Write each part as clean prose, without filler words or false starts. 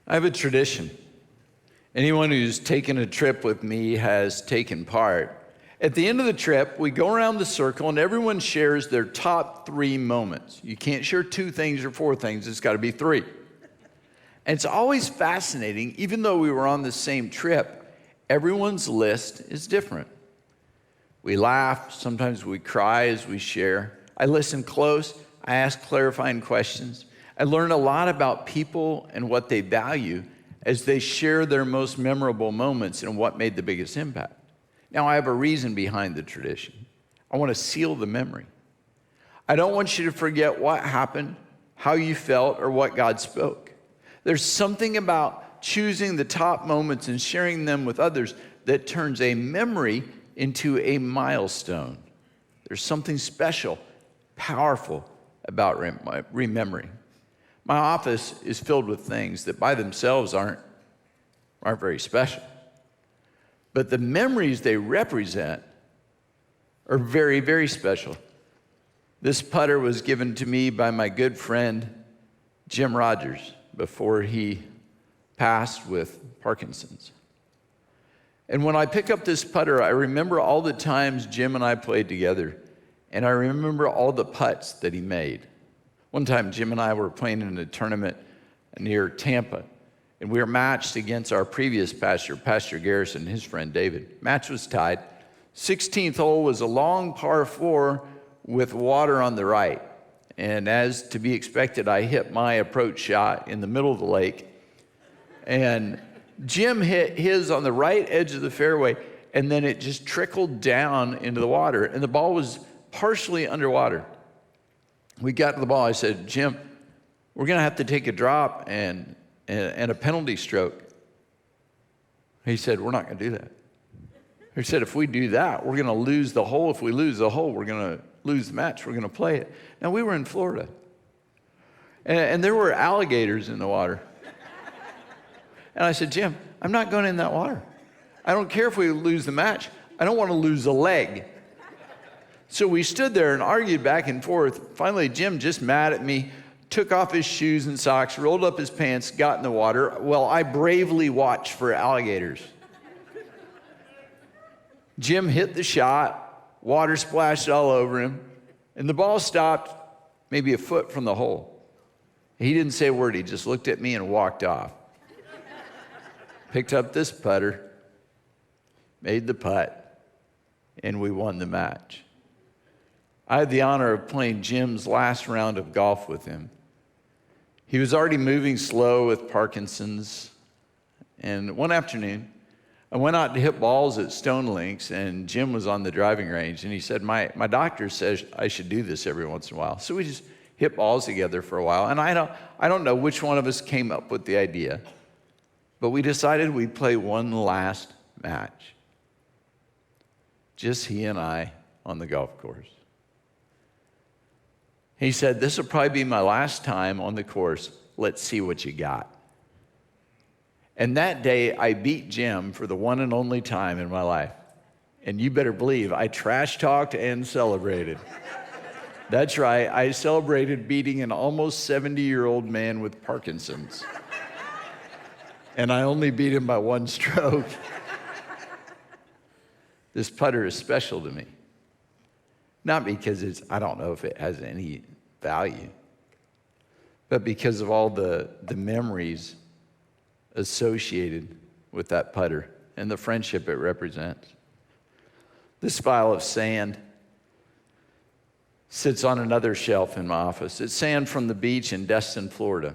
I have a tradition. Anyone who's taken a trip with me has taken part. At the end of the trip, we go around the circle and everyone shares their top 3 moments. You can't share 2 things or 4 things, it's got to be 3. And it's always fascinating, even though we were on the same trip, everyone's list is different. We laugh, sometimes we cry as we share. I listen close, I ask clarifying questions. I learn a lot about people and what they value as they share their most memorable moments and what made the biggest impact. Now, I have a reason behind the tradition. I want to seal the memory. I don't want you to forget what happened, how you felt, or what God spoke. There's something about choosing the top moments and sharing them with others that turns a memory into a milestone. There's something special, powerful about remembering. My office is filled with things that by themselves aren't very special. But the memories they represent are very, very special. This putter was given to me by my good friend, Jim Rogers, before he passed with Parkinson's. And when I pick up this putter, I remember all the times Jim and I played together, and I remember all the putts that he made. One time, Jim and I were playing in a tournament near Tampa, and we were matched against our previous pastor, Pastor Garrison, and his friend David. Match was tied. 16th hole was a long par 4 with water on the right. And as to be expected, I hit my approach shot in the middle of the lake. And Jim hit his on the right edge of the fairway, and then it just trickled down into the water, and the ball was partially underwater. We got to the ball. I said, Jim, we're going to have to take a drop and a penalty stroke. He said, we're not going to do that. He said, if we do that, we're going to lose the hole. If we lose the hole, we're going to lose the match. We're going to play it. Now, we were in Florida, and there were alligators in the water. And I said, Jim, I'm not going in that water. I don't care if we lose the match. I don't want to lose a leg. So we stood there and argued back and forth. Finally, Jim, just mad at me, took off his shoes and socks, rolled up his pants, got in the water. Well, I bravely watched for alligators. Jim hit the shot, water splashed all over him, and the ball stopped maybe a foot from the hole. He didn't say a word. He just looked at me and walked off. Picked up this putter, made the putt, and we won the match. I had the honor of playing Jim's last round of golf with him. He was already moving slow with Parkinson's, and one afternoon, I went out to hit balls at Stone Links, and Jim was on the driving range, and he said, my doctor says I should do this every once in a while. So we just hit balls together for a while, and I don't know which one of us came up with the idea, but we decided we'd play one last match. Just he and I on the golf course. He said, this will probably be my last time on the course. Let's see what you got. And that day, I beat Jim for the one and only time in my life. And you better believe I trash talked and celebrated. That's right, I celebrated beating an almost 70-year-old man with Parkinson's. And I only beat him by 1 stroke. This putter is special to me. Not because I don't know if it has any value, but because of all the memories associated with that putter and the friendship it represents. This vial of sand sits on another shelf in my office. It's sand from the beach in Destin, Florida.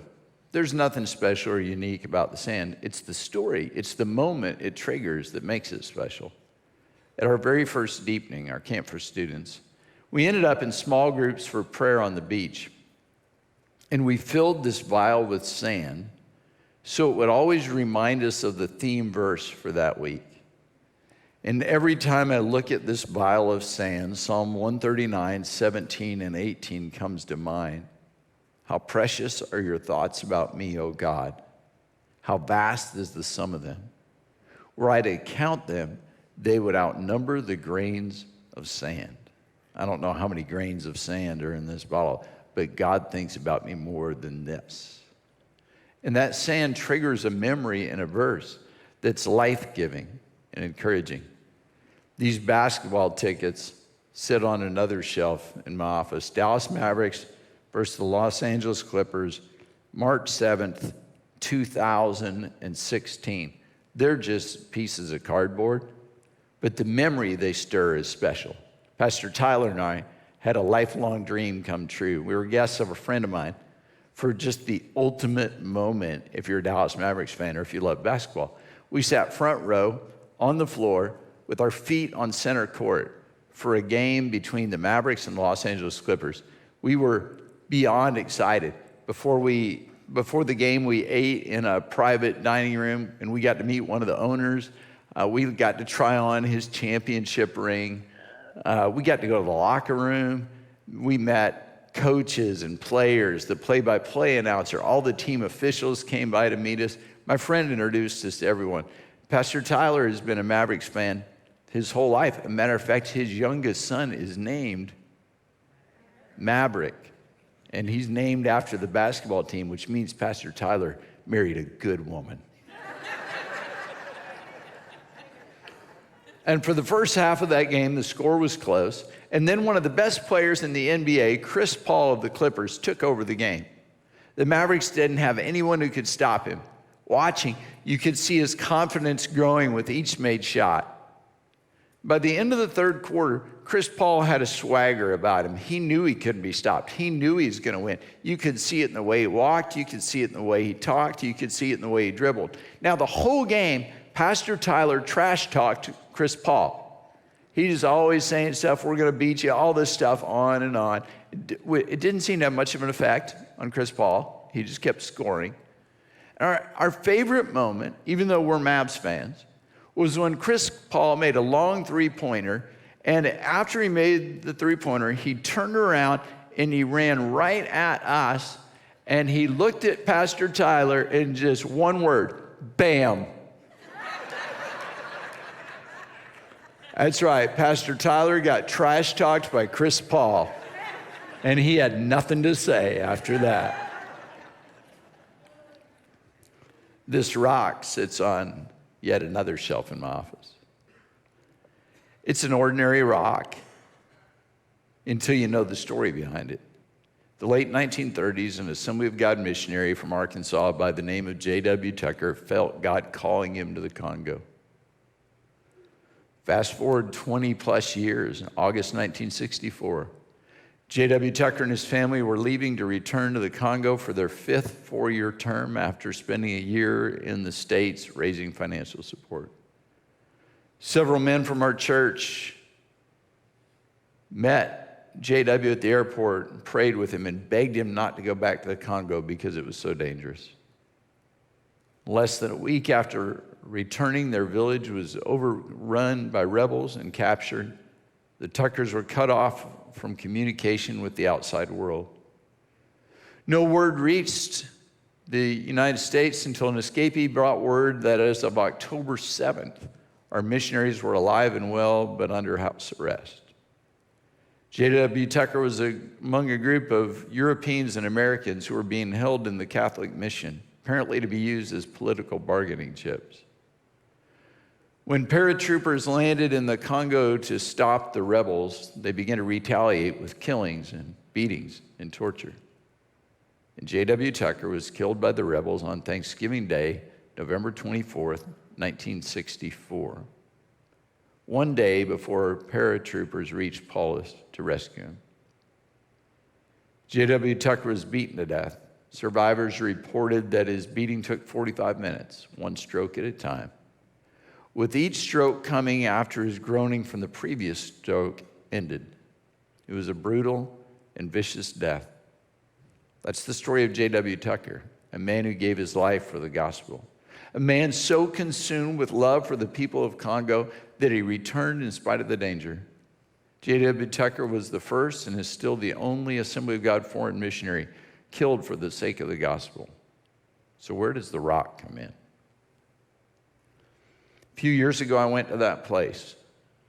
There's nothing special or unique about the sand. It's the story, it's the moment it triggers that makes it special. At our very first deepening, our camp for students, we ended up in small groups for prayer on the beach. And we filled this vial with sand so it would always remind us of the theme verse for that week. And every time I look at this vial of sand, Psalm 139, 17 and 18 comes to mind. How precious are your thoughts about me, O God. How vast is the sum of them. Were I to count them, they would outnumber the grains of sand. I don't know how many grains of sand are in this bottle, but God thinks about me more than this. And that sand triggers a memory in a verse that's life-giving and encouraging. These basketball tickets sit on another shelf in my office. Dallas Mavericks versus the Los Angeles Clippers, March 7th, 2016. They're just pieces of cardboard, but the memory they stir is special. Pastor Tyler and I had a lifelong dream come true. We were guests of a friend of mine for just the ultimate moment if you're a Dallas Mavericks fan or if you love basketball. We sat front row on the floor with our feet on center court for a game between the Mavericks and the Los Angeles Clippers. We were beyond excited. Before the game, we ate in a private dining room, and we got to meet one of the owners. We got to try on his championship ring. We got to go to the locker room. We met coaches and players, the play-by-play announcer. All the team officials came by to meet us. My friend introduced us to everyone. Pastor Tyler has been a Mavericks fan his whole life. As a matter of fact, his youngest son is named Maverick. And he's named after the basketball team, which means Pastor Tyler married a good woman. And for the first half of that game, the score was close. And then one of the best players in the NBA, Chris Paul of the Clippers, took over the game. The Mavericks didn't have anyone who could stop him. Watching, you could see his confidence growing with each made shot. By the end of the third quarter, Chris Paul had a swagger about him. He knew he couldn't be stopped. He knew he was going to win. You could see it in the way he walked. You could see it in the way he talked. You could see it in the way he dribbled. Now, the whole game, Pastor Tyler trash-talked Chris Paul. He's always saying stuff, we're going to beat you, all this stuff, on and on. It didn't seem to have much of an effect on Chris Paul. He just kept scoring. Our favorite moment, even though we're Mavs fans, was when Chris Paul made a long three-pointer, and after he made the three-pointer, he turned around and he ran right at us, and he looked at Pastor Tyler and just one word, bam. That's right, Pastor Tyler got trash-talked by Chris Paul, and he had nothing to say after that. This rock sits on yet another shelf in my office. It's an ordinary rock until you know the story behind it. The late 1930s, an Assembly of God missionary from Arkansas by the name of J.W. Tucker felt God calling him to the Congo. Fast forward 20 plus years, August 1964, J.W. Tucker and his family were leaving to return to the Congo for their fifth four-year term after spending a year in the States raising financial support. Several men from our church met J.W. at the airport and prayed with him and begged him not to go back to the Congo because it was so dangerous. Less than a week after returning, their village was overrun by rebels and captured. The Tuckers were cut off from communication with the outside world. No word reached the United States until an escapee brought word that as of October 7th, our missionaries were alive and well, but under house arrest. J.W. Tucker was among a group of Europeans and Americans who were being held in the Catholic mission, apparently to be used as political bargaining chips. When paratroopers landed in the Congo to stop the rebels, they began to retaliate with killings and beatings and torture. And J.W. Tucker was killed by the rebels on Thanksgiving Day, November 24th, 1964. One day before paratroopers reached Paulus to rescue him. J.W. Tucker was beaten to death. Survivors reported that his beating took 45 minutes, one stroke at a time, with each stroke coming after his groaning from the previous stroke ended. It was a brutal and vicious death. That's the story of J.W. Tucker, a man who gave his life for the gospel. A man so consumed with love for the people of Congo that he returned in spite of the danger. J.W. Tucker was the first and is still the only Assembly of God foreign missionary killed for the sake of the gospel. So where does the rock come in? A few years ago, I went to that place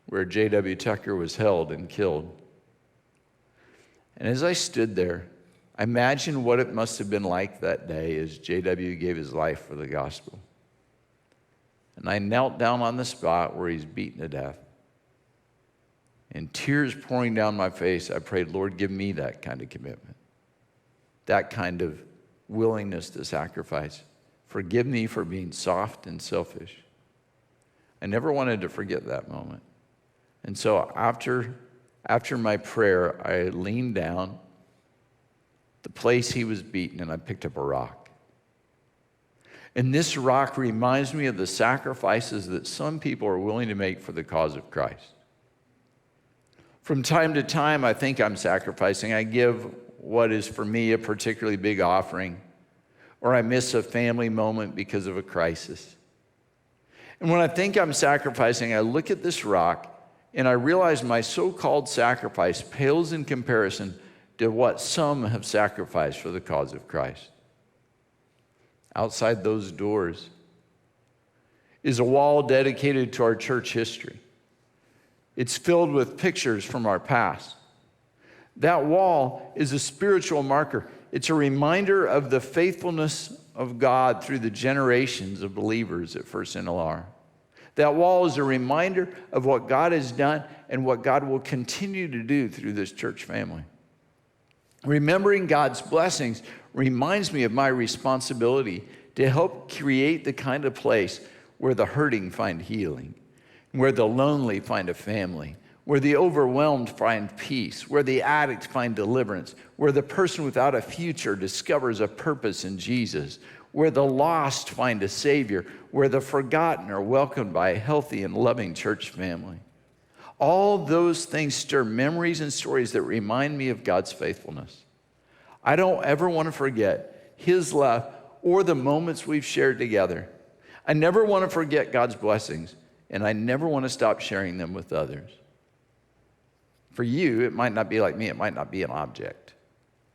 where J.W. Tucker was held and killed. And as I stood there, I imagine what it must have been like that day as J.W. gave his life for the gospel. And I knelt down on the spot where he's beaten to death. And tears pouring down my face, I prayed, Lord, give me that kind of commitment, that kind of willingness to sacrifice. Forgive me for being soft and selfish. I never wanted to forget that moment. And so after my prayer, I leaned down the place he was beaten, and I picked up a rock. And this rock reminds me of the sacrifices that some people are willing to make for the cause of Christ. From time to time, I think I'm sacrificing. I give what is for me a particularly big offering, or I miss a family moment because of a crisis. And when I think I'm sacrificing, I look at this rock and I realize my so-called sacrifice pales in comparison to what some have sacrificed for the cause of Christ. Outside those doors is a wall dedicated to our church history. It's filled with pictures from our past. That wall is a spiritual marker. It's a reminder of the faithfulness of God through the generations of believers at First NLR. That wall is a reminder of what God has done and what God will continue to do through this church family. Remembering God's blessings reminds me of my responsibility to help create the kind of place where the hurting find healing, where the lonely find a family, where the overwhelmed find peace, where the addict find deliverance, where the person without a future discovers a purpose in Jesus, where the lost find a Savior, where the forgotten are welcomed by a healthy and loving church family. All those things stir memories and stories that remind me of God's faithfulness. I don't ever want to forget His love or the moments we've shared together. I never want to forget God's blessings, and I never want to stop sharing them with others. For you, it might not be like me. It might not be an object.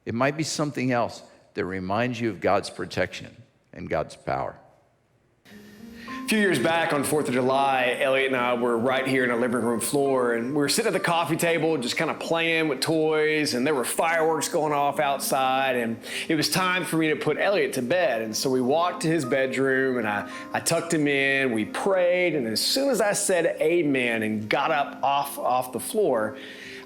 It might be something else that reminds you of God's protection and God's power. A few years back on 4th of July, Elliot and I were right here in our living room floor, and we were sitting at the coffee table just kind of playing with toys, and there were fireworks going off outside, and it was time for me to put Elliot to bed. And so we walked to his bedroom, and I tucked him in, we prayed, and as soon as I said amen and got up off the floor,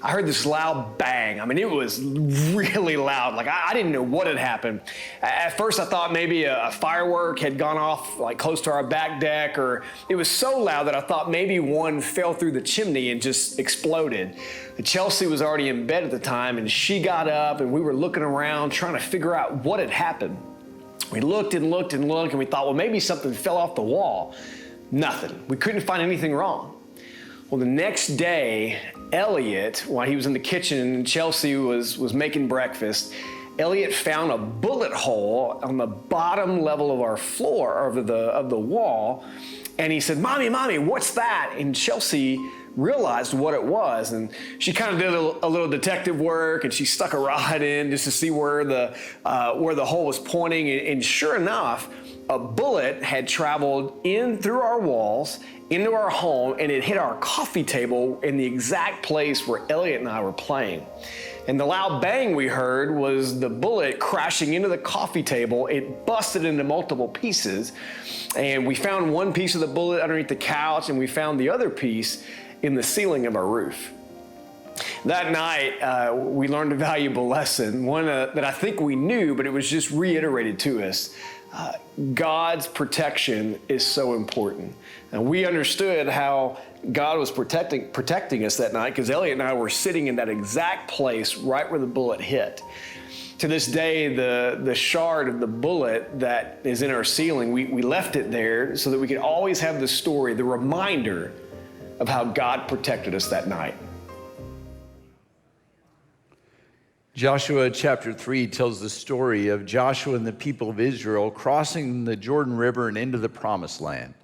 I heard this loud bang. I mean, it was really loud. Like, I didn't know what had happened. At first, I thought maybe a firework had gone off like close to our back deck, or it was so loud that I thought maybe one fell through the chimney and just exploded. Chelsea was already in bed at the time, and she got up, and we were looking around trying to figure out what had happened. We looked and looked and looked, and we thought, well, maybe something fell off the wall. Nothing. We couldn't find anything wrong. Well, the next day, Elliot, while he was in the kitchen and Chelsea was making breakfast, Elliot found a bullet hole on the bottom level of our floor, of the wall, and he said, Mommy, what's that? And Chelsea realized what it was, and she kind of did a little detective work, and she stuck a rod in just to see where the hole was pointing, and sure enough, a bullet had traveled in through our walls into our home, and it hit our coffee table in the exact place where Elliot and I were playing. And the loud bang we heard was the bullet crashing into the coffee table. It busted into multiple pieces, and we found one piece of the bullet underneath the couch, and we found the other piece in the ceiling of our roof. That night, we learned a valuable lesson, one that I think we knew, but it was just reiterated to us. God's protection is so important. And we understood how God was protecting us that night because Elliot and I were sitting in that exact place right where the bullet hit. To this day, the shard of the bullet that is in our ceiling, we left it there so that we could always have the story, the reminder of how God protected us that night. Joshua chapter 3 tells the story of Joshua and the people of Israel crossing the Jordan River and into the promised land.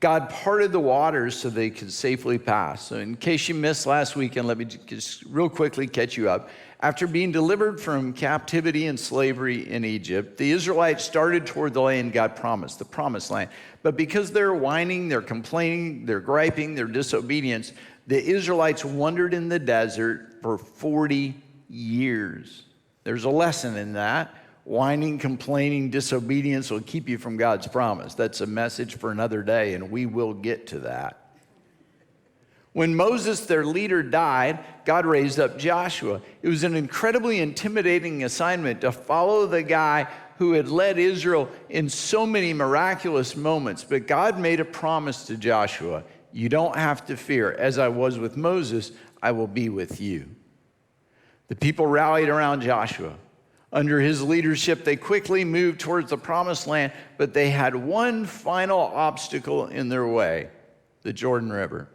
God parted the waters so they could safely pass. So in case you missed last weekend, let me just real quickly catch you up. After being delivered from captivity and slavery in Egypt, the Israelites started toward the land God promised, the promised land. But because they're whining, they're complaining, they're griping, their disobedience, the Israelites wandered in the desert for 40 years. There's a lesson in that. Whining, complaining, disobedience will keep you from God's promise. That's a message for another day, and we will get to that. When Moses, their leader, died, God raised up Joshua. It was an incredibly intimidating assignment to follow the guy who had led Israel in so many miraculous moments. But God made a promise to Joshua. You don't have to fear. As I was with Moses, I will be with you. The people rallied around Joshua. Under his leadership, they quickly moved towards the promised land, but they had one final obstacle in their way, the Jordan River.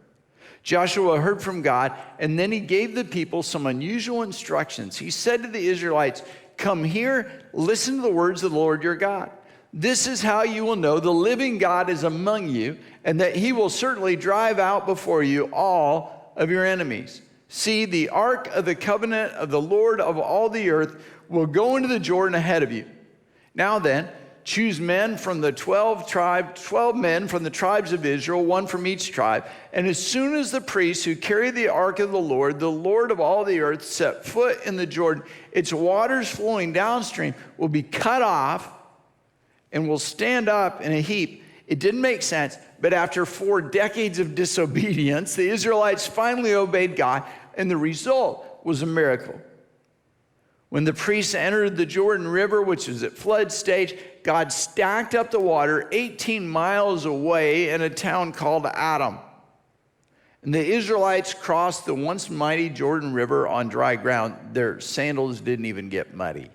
Joshua heard from God, and then he gave the people some unusual instructions. He said to the Israelites, "Come here, listen to the words of the Lord your God. This is how you will know the living God is among you, and that he will certainly drive out before you all of your enemies. See, the ark of the covenant of the Lord of all the earth will go into the Jordan ahead of you. Now then, choose men from the 12 men from the tribes of Israel, one from each tribe. And as soon as the priests who carry the ark of the Lord of all the earth, set foot in the Jordan, its waters flowing downstream will be cut off and will stand up in a heap." It didn't make sense, but after 4 decades of disobedience, the Israelites finally obeyed God, and the result was a miracle. When the priests entered the Jordan River, which was at flood stage, God stacked up the water 18 miles away in a town called Adam. And the Israelites crossed the once mighty Jordan River on dry ground. Their sandals didn't even get muddy.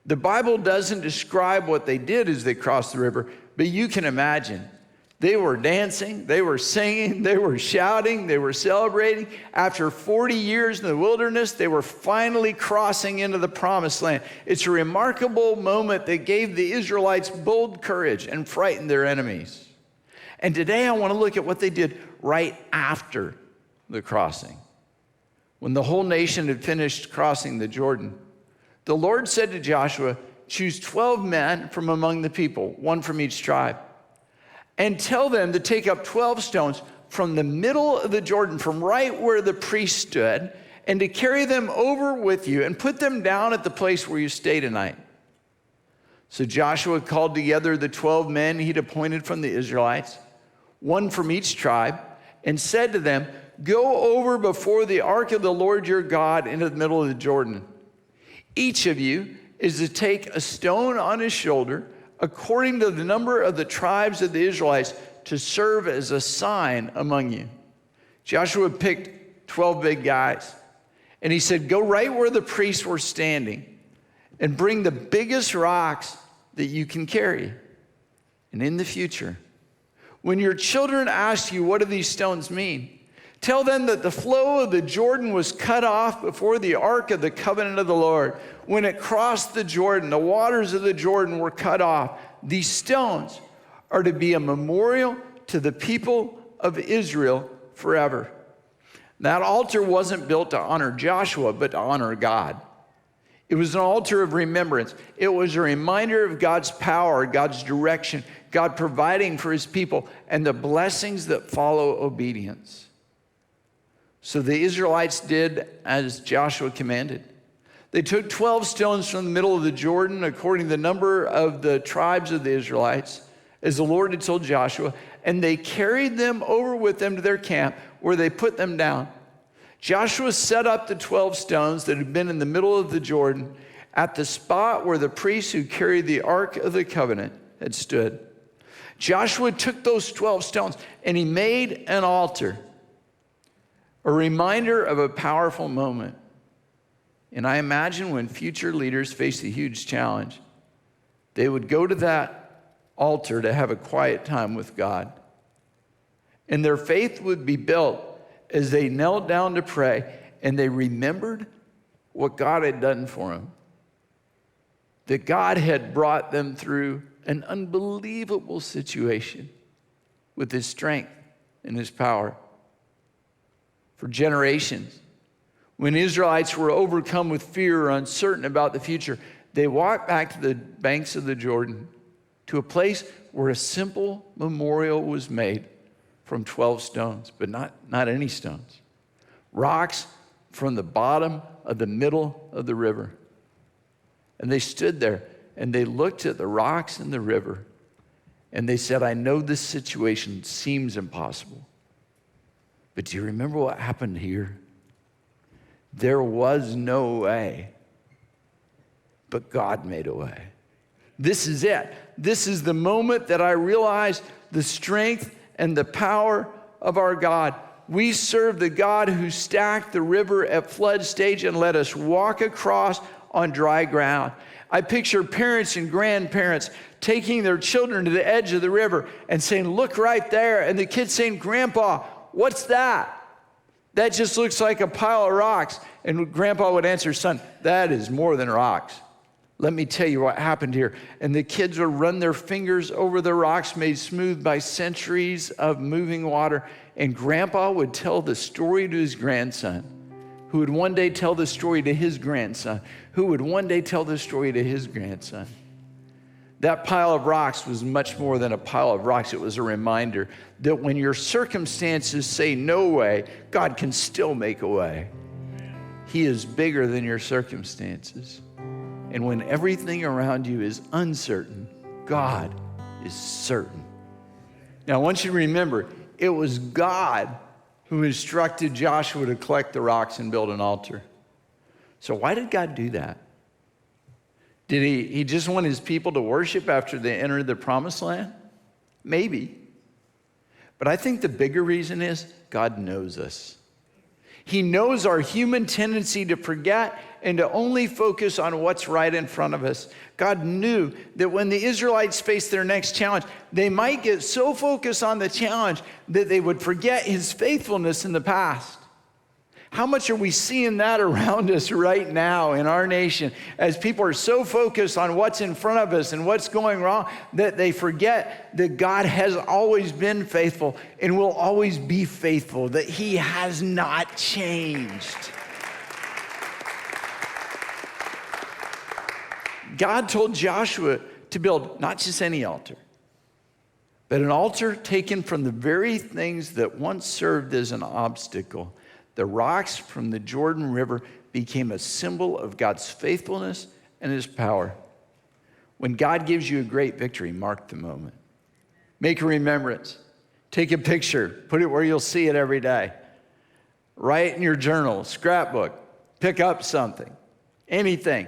The Bible doesn't describe what they did as they crossed the river, but you can imagine. They were dancing, they were singing, they were shouting, they were celebrating. After 40 years in the wilderness, they were finally crossing into the promised land. It's a remarkable moment that gave the Israelites bold courage and frightened their enemies. And today I want to look at what they did right after the crossing. When the whole nation had finished crossing the Jordan, the Lord said to Joshua, "Choose 12 men from among the people, one from each tribe. And tell them to take up 12 stones from the middle of the Jordan, from right where the priest stood, and to carry them over with you and put them down at the place where you stay tonight." So Joshua called together the 12 men he'd appointed from the Israelites, one from each tribe, and said to them, "Go over before the ark of the Lord your God into the middle of the Jordan. Each of you is to take a stone on his shoulder, according to the number of the tribes of the Israelites, to serve as a sign among you." Joshua picked 12 big guys, and he said, "Go right where the priests were standing and bring the biggest rocks that you can carry. And in the future, when your children ask you, 'What do these stones mean?' tell them that the flow of the Jordan was cut off before the ark of the covenant of the Lord. When it crossed the Jordan, the waters of the Jordan were cut off. These stones are to be a memorial to the people of Israel forever." That altar wasn't built to honor Joshua, but to honor God. It was an altar of remembrance. It was a reminder of God's power, God's direction, God providing for his people, and the blessings that follow obedience. So the Israelites did as Joshua commanded. They took 12 stones from the middle of the Jordan, according to the number of the tribes of the Israelites, as the Lord had told Joshua, and they carried them over with them to their camp, where they put them down. Joshua set up the 12 stones that had been in the middle of the Jordan at the spot where the priests who carried the Ark of the Covenant had stood. Joshua took those 12 stones and he made an altar, a reminder of a powerful moment. And I imagine when future leaders face a huge challenge, they would go to that altar to have a quiet time with God. And their faith would be built as they knelt down to pray and they remembered what God had done for them. That God had brought them through an unbelievable situation with his strength and his power. For generations, when Israelites were overcome with fear or uncertain about the future, they walked back to the banks of the Jordan to a place where a simple memorial was made from 12 stones, but not any stones. Rocks from the bottom of the middle of the river. And they stood there and they looked at the rocks in the river and they said, I know this situation seems impossible, but do you remember what happened here? There was no way, but God made a way. This is it. This is the moment that I realized the strength and the power of our God. We serve the God who stacked the river at flood stage and let us walk across on dry ground. I picture parents and grandparents taking their children to the edge of the river and saying, look right there. And the kids saying, Grandpa, what's that? That just looks like a pile of rocks. And Grandpa would answer, son, that is more than rocks. Let me tell you what happened here. And the kids would run their fingers over the rocks made smooth by centuries of moving water. And Grandpa would tell the story to his grandson, who would one day tell the story to his grandson, who would one day tell the story to his grandson. That pile of rocks was much more than a pile of rocks. It was a reminder that when your circumstances say no way, God can still make a way. He is bigger than your circumstances. And when everything around you is uncertain, God is certain. Now, I want you to remember, it was God who instructed Joshua to collect the rocks and build an altar. So why did God do that? Did he just want his people to worship after they entered the promised land? Maybe. But I think the bigger reason is God knows us. He knows our human tendency to forget and to only focus on what's right in front of us. God knew that when the Israelites faced their next challenge, they might get so focused on the challenge that they would forget his faithfulness in the past. How much are we seeing that around us right now in our nation as people are so focused on what's in front of us and what's going wrong that they forget that God has always been faithful and will always be faithful, that he has not changed. God told Joshua to build not just any altar, but an altar taken from the very things that once served as an obstacle. The rocks from the Jordan River became a symbol of God's faithfulness and his power. When God gives you a great victory, mark the moment. Make a remembrance. Take a picture. Put it where you'll see it every day. Write in your journal, scrapbook. Pick up something. Anything.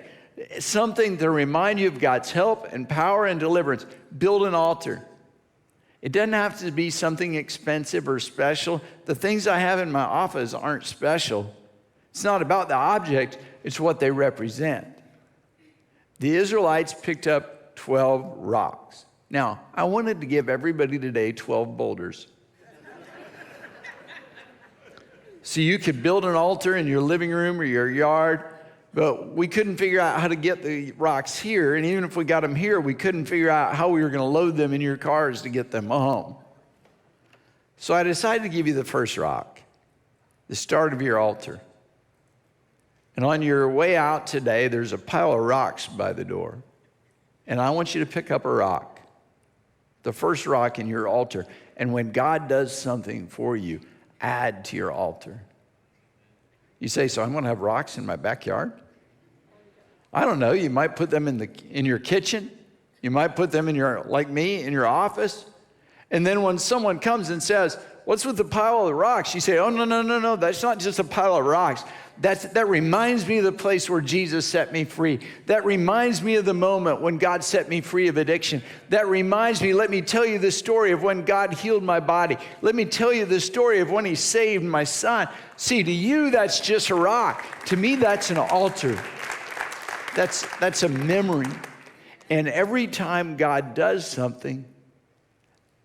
Something to remind you of God's help and power and deliverance. Build an altar. It doesn't have to be something expensive or special. The things I have in my office aren't special. It's not about the object, it's what they represent. The Israelites picked up 12 rocks. Now, I wanted to give everybody today 12 boulders. So you could build an altar in your living room or your yard, but we couldn't figure out how to get the rocks here. And even if we got them here, we couldn't figure out how we were going to load them in your cars to get them home. So I decided to give you the first rock, the start of your altar. And on your way out today, there's a pile of rocks by the door. And I want you to pick up a rock, the first rock in your altar. And when God does something for you, add to your altar. You say, so I'm going to have rocks in my backyard? I don't know. You might put them in your kitchen. You might put them in your, like me, in your office. And then when someone comes and says, what's with the pile of rocks? You say, oh, no. That's not just a pile of rocks. That reminds me of the place where Jesus set me free. That reminds me of the moment when God set me free of addiction. That reminds me, let me tell you the story of when God healed my body. Let me tell you the story of when he saved my son. See, to you, that's just a rock. To me, that's an altar. That's a memory. And every time God does something,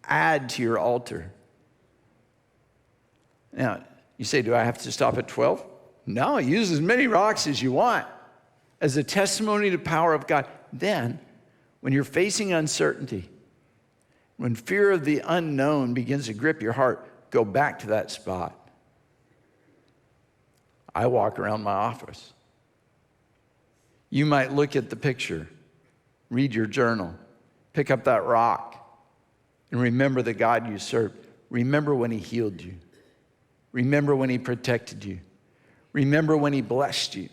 add to your altar. Now, you say, do I have to stop at 12? No, use as many rocks as you want as a testimony to the power of God. Then, when you're facing uncertainty, when fear of the unknown begins to grip your heart, go back to that spot. I walk around my office. You might look at the picture, read your journal, pick up that rock, and remember the God you served. Remember when he healed you. Remember when he protected you. Remember when he blessed you.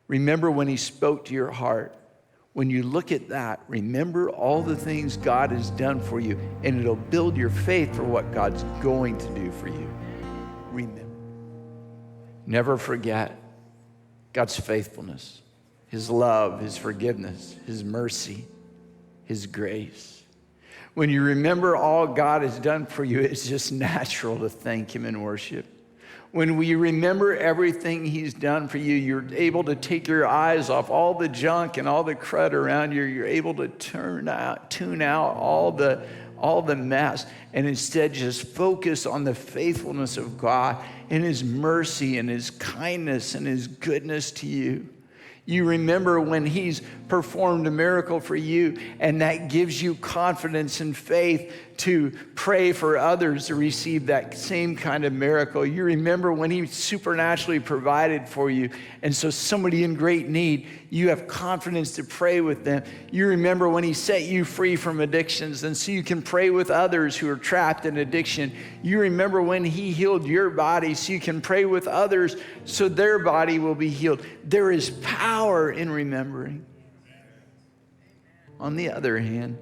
Remember when he spoke to your heart. When you look at that, remember all the things God has done for you, and it'll build your faith for what God's going to do for you. Remember. Never forget God's faithfulness, his love, his forgiveness, his mercy, his grace. When you remember all God has done for you, it's just natural to thank him in worship. When we remember everything he's done for you, you're able to take your eyes off all the junk and all the crud around you. You're able to tune out all the mess, and instead just focus on the faithfulness of God and his mercy and his kindness and his goodness to you. You remember when he's performed a miracle for you, and that gives you confidence and faith to pray for others to receive that same kind of miracle. You remember when he supernaturally provided for you, and so somebody in great need, you have confidence to pray with them. You remember when he set you free from addictions, and so you can pray with others who are trapped in addiction. You remember when he healed your body, so you can pray with others so their body will be healed. There is power in remembering. On the other hand,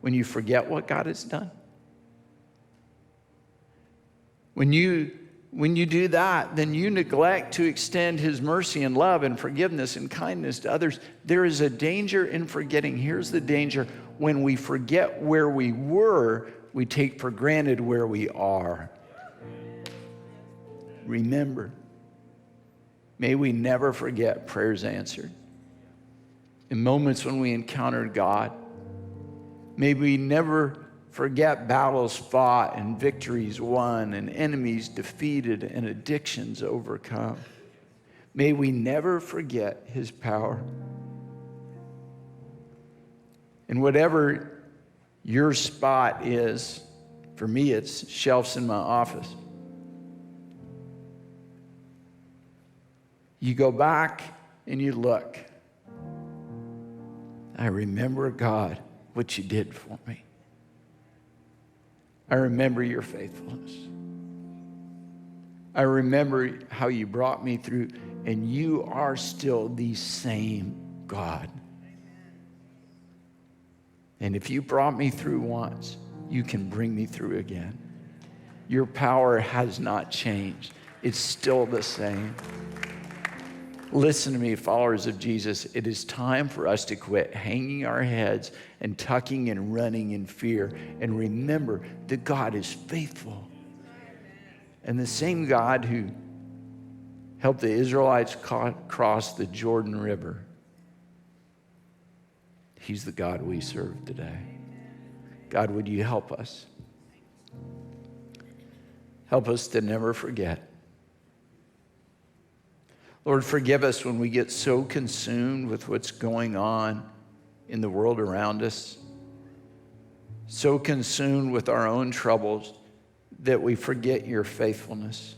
when you forget what God has done, when you do that, then you neglect to extend his mercy and love and forgiveness and kindness to others. There is a danger in forgetting. Here's the danger. When we forget where we were, we take for granted where we are. Remember, may we never forget prayers answered. In moments when we encountered God, may we never forget battles fought and victories won and enemies defeated and addictions overcome. May we never forget his power. And whatever your spot is, for me it's shelves in my office. You go back and you look. I remember, God, what you did for me. I remember your faithfulness. I remember how you brought me through, and you are still the same God. And if you brought me through once, you can bring me through again. Your power has not changed. It's still the same. Listen to me, followers of Jesus. It is time for us to quit hanging our heads and tucking and running in fear, and remember that God is faithful. And the same God who helped the Israelites cross the Jordan River, he's the God we serve today. God, would you help us? Help us to never forget. Lord, forgive us when we get so consumed with what's going on in the world around us, so consumed with our own troubles that we forget your faithfulness.